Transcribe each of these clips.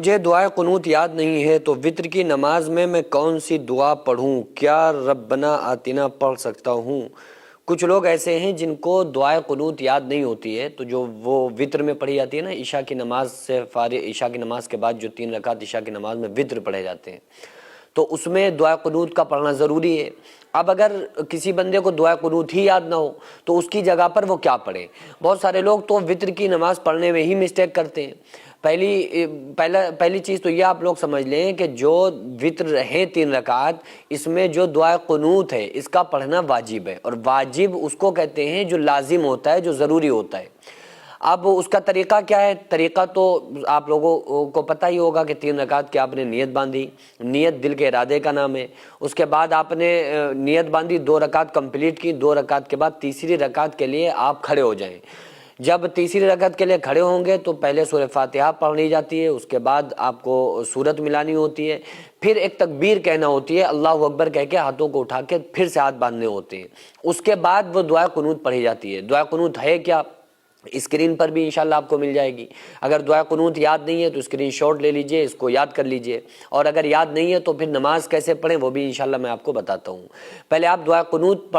مجھے دعائے قنوت یاد نہیں ہے تو وتر کی نماز میں کون سی دعا پڑھوں؟ کیا ربنا آتنا پڑھ سکتا ہوں؟ کچھ لوگ ایسے ہیں جن کو دعائے قنوت یاد نہیں ہوتی ہے، تو جو وہ وتر میں پڑھی جاتی ہے نا، عشاء کی نماز سے فارغ، عشاء کی نماز کے بعد جو 3 رکعت عشاء کی نماز میں وتر پڑھے جاتے ہیں، تو اس میں دعائے قنوت کا پڑھنا ضروری ہے۔ اب اگر کسی بندے کو دعائے قنوت ہی یاد نہ ہو تو اس کی جگہ پر وہ کیا پڑھے؟ بہت سارے لوگ تو وتر کی نماز پڑھنے میں ہی مسٹیک کرتے ہیں۔ پہلی چیز تو یہ آپ لوگ سمجھ لیں کہ جو وتر ہے 3 رکعت، اس میں جو دعائے قنوت ہے اس کا پڑھنا واجب ہے، اور واجب اس کو کہتے ہیں جو لازم ہوتا ہے، جو ضروری ہوتا ہے۔ اب اس کا طریقہ کیا ہے؟ طریقہ تو آپ لوگوں کو پتہ ہی ہوگا کہ 3 رکعت کی آپ نے نیت باندھی، نیت دل کے ارادے کا نام ہے۔ اس کے بعد آپ نے نیت باندھی، 2 رکعت کمپلیٹ کی، 2 رکعت کے بعد تیسری رکعت کے لیے آپ کھڑے ہو جائیں۔ جب تیسری رکعت کے لیے کھڑے ہوں گے تو پہلے سورہ فاتحہ پڑھنی جاتی ہے، اس کے بعد آپ کو سورت ملانی ہوتی ہے، پھر ایک تکبیر کہنا ہوتی ہے، اللہ اکبر کہہ کے ہاتھوں کو اٹھا کے پھر سے ہاتھ باندھنے ہوتے ہیں۔ اس کے بعد وہ دعائے قنوت پڑھی جاتی ہے۔ دعائے قنوت ہے کیا؟ اسکرین پر بھی انشاءاللہ آپ کو مل جائے گی۔ اگر دعائے قنوت یاد نہیں ہے تو اسکرین شاٹ لے لیجئے، اس کو یاد کر لیجئے، اور اگر یاد نہیں ہے تو پھر نماز کیسے پڑھیں وہ بھی انشاءاللہ میں آپ کو بتاتا ہوں۔ پہلے آپ دعائے قنوت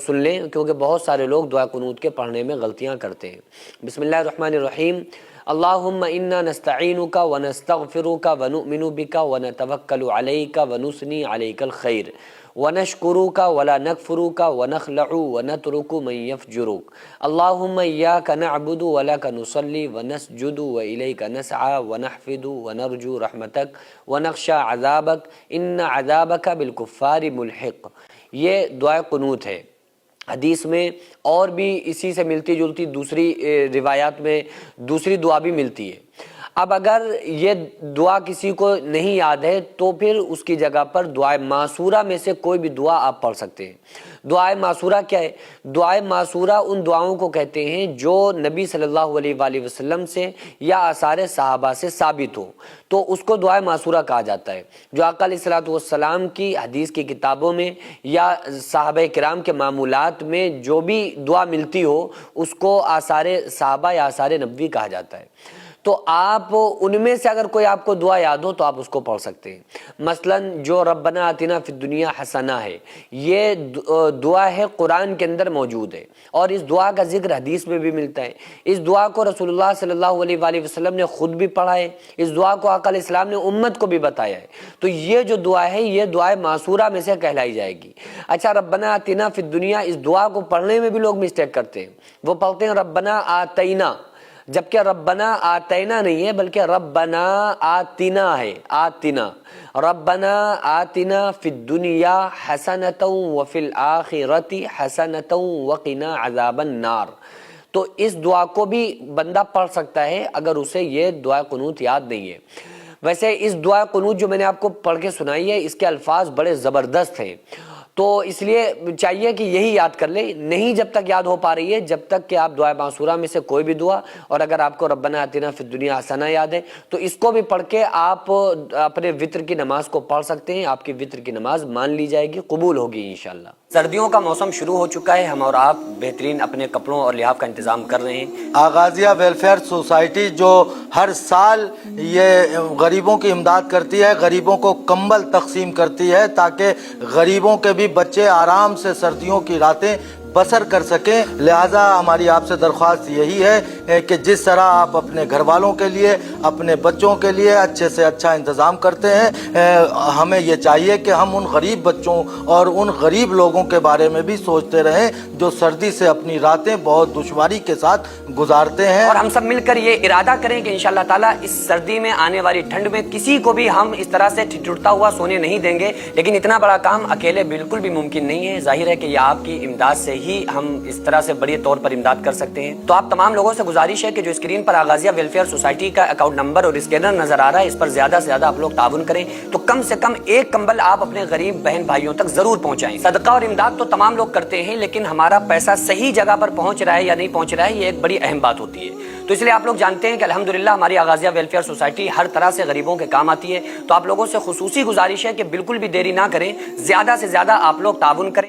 سن لیں، کیونکہ بہت سارے لوگ دعائے قنوت کے پڑھنے میں غلطیاں کرتے ہیں۔ بسم اللہ الرحمن الرحیم۔ اللہم انا نستعینک ونستغفرک ونؤمن بک ونتوکل علیک ونثنی علیک الخیر ونشکرک ولا نکفرک ونخلع ونترک من یفجرک اللہم ایاک نعبد ولک نصلی ونسجد والیک نسعی ونحفظ ونرجو رحمتک ونخشى عذابک ان عذابک بالکفار ملحق۔ یہ دعائے قنوت ہے۔ حدیث میں اور بھی اسی سے ملتی جلتی دوسری روایات میں دوسری دعا بھی ملتی ہے۔ اب اگر یہ دعا کسی کو نہیں یاد ہے تو پھر اس کی جگہ پر دعائے معصورہ میں سے کوئی بھی دعا آپ پڑھ سکتے ہیں۔ دعائے معصورہ کیا ہے؟ دعائے معصورہ ان دعاؤں کو کہتے ہیں جو نبی صلی اللہ علیہ وآلہ وسلم سے یا آثار صحابہ سے ثابت ہو، تو اس کو دعائے معصورہ کہا جاتا ہے۔ جو آقا علیہ الصلوۃ والسلام کی حدیث کی کتابوں میں یا صحابہ کرام کے معمولات میں جو بھی دعا ملتی ہو اس کو آثار صحابہ یا آثار نبوی کہا جاتا ہے۔ تو آپ ان میں سے اگر کوئی آپ کو دعا یاد ہو تو آپ اس کو پڑھ سکتے ہیں۔ مثلا جو ربنا آتنا فی الدنیا حسنہ ہے، یہ دعا ہے، قرآن کے اندر موجود ہے، اور اس دعا کا ذکر حدیث میں بھی ملتا ہے۔ اس دعا کو رسول اللہ صلی اللہ علیہ وآلہ وسلم نے خود بھی پڑھا ہے، اس دعا کو آقا علیہ السلام نے امت کو بھی بتایا ہے۔ تو یہ جو دعا ہے یہ دعائے معصورہ میں سے کہلائی جائے گی۔ اچھا، ربنا آتنا فی الدنیا، اس دعا کو پڑھنے میں بھی لوگ مسٹیک کرتے ہیں۔ وہ پڑھتے ہیں ربنا آتینا، جبکہ ربنا آتینا نہیں ہے بلکہ ربنا آتنا ہے، آتنا۔ ربنا آتنا فی الدنیا حسنۃ وفی الآخرۃ حسنۃ وقنا عذاب النار۔ تو اس دعا کو بھی بندہ پڑھ سکتا ہے اگر اسے یہ دعا قنوت یاد نہیں ہے۔ ویسے اس دعا قنوت جو میں نے آپ کو پڑھ کے سنائی ہے، اس کے الفاظ بڑے زبردست ہیں، تو اس لیے چاہیے کہ یہی یاد کر لیں۔ نہیں جب تک یاد ہو پا رہی ہے، جب تک کہ آپ دعائے معصورہ میں سے کوئی بھی دعا، اور اگر آپ کو ربنا آتنا فی الدنیا حسنہ یاد ہے تو اس کو بھی پڑھ کے آپ اپنے وتر کی نماز کو پڑھ سکتے ہیں۔ آپ کی وتر کی نماز مان لی جائے گی، قبول ہوگی انشاءاللہ۔ سردیوں کا موسم شروع ہو چکا ہے، ہم اور آپ بہترین اپنے کپڑوں اور لحاف کا انتظام کر رہے ہیں۔ آغازیہ ویلفیئر سوسائٹی جو ہر سال یہ غریبوں کی امداد کرتی ہے، غریبوں کو کمبل تقسیم کرتی ہے تاکہ غریبوں کے بھی بچے آرام سے سردیوں کی راتیں بسر کر سکیں۔ لہٰذا ہماری آپ سے درخواست یہی ہے کہ جس طرح آپ اپنے گھر والوں کے لیے، اپنے بچوں کے لیے اچھے سے اچھا انتظام کرتے ہیں، ہمیں یہ چاہیے کہ ہم ان غریب بچوں اور ان غریب لوگوں کے بارے میں بھی سوچتے رہیں جو سردی سے اپنی راتیں بہت دشواری کے ساتھ گزارتے ہیں۔ اور ہم سب مل کر یہ ارادہ کریں کہ انشاءاللہ تعالیٰ اس سردی میں آنے والی ٹھنڈ میں کسی کو بھی ہم اس طرح سے ٹھٹرتا ہوا سونے نہیں دیں گے۔ لیکن اتنا بڑا کام اکیلے بالکل بھی ممکن نہیں ہے، ظاہر ہے کہ یہ آپ کی امداد سے ہی ہم اس طرح سے بڑی طور پر امداد کر سکتے ہیں۔ تو آپ تمام لوگوں سے گزارش ہے کہ جو اسکرین پر آغازیہ ویلفیئر سوسائٹی کا اکاؤنٹ نمبر اور اسکینر نظر آ رہا ہے، اس پر زیادہ سے زیادہ آپ لوگ تعاون کریں، تو کم سے کم ایک کمبل آپ اپنے غریب بہن بھائیوں تک ضرور پہنچائیں۔ صدقہ اور امداد تو تمام لوگ کرتے ہیں، لیکن ہمارا پیسہ صحیح جگہ پر پہنچ رہا ہے یا نہیں پہنچ رہا ہے، یہ ایک بڑی اہم بات ہوتی ہے۔ تو اس لیے آپ لوگ جانتے ہیں کہ الحمدللہ ہماری آغازیہ ویلفیئر سوسائٹی ہر طرح سے غریبوں کے کام آتی ہے۔ تو آپ لوگوں سے خصوصی گزارش ہے کہ بالکل بھی دیری نہ کریں، زیادہ سے زیادہ آپ لوگ تعاون کریں۔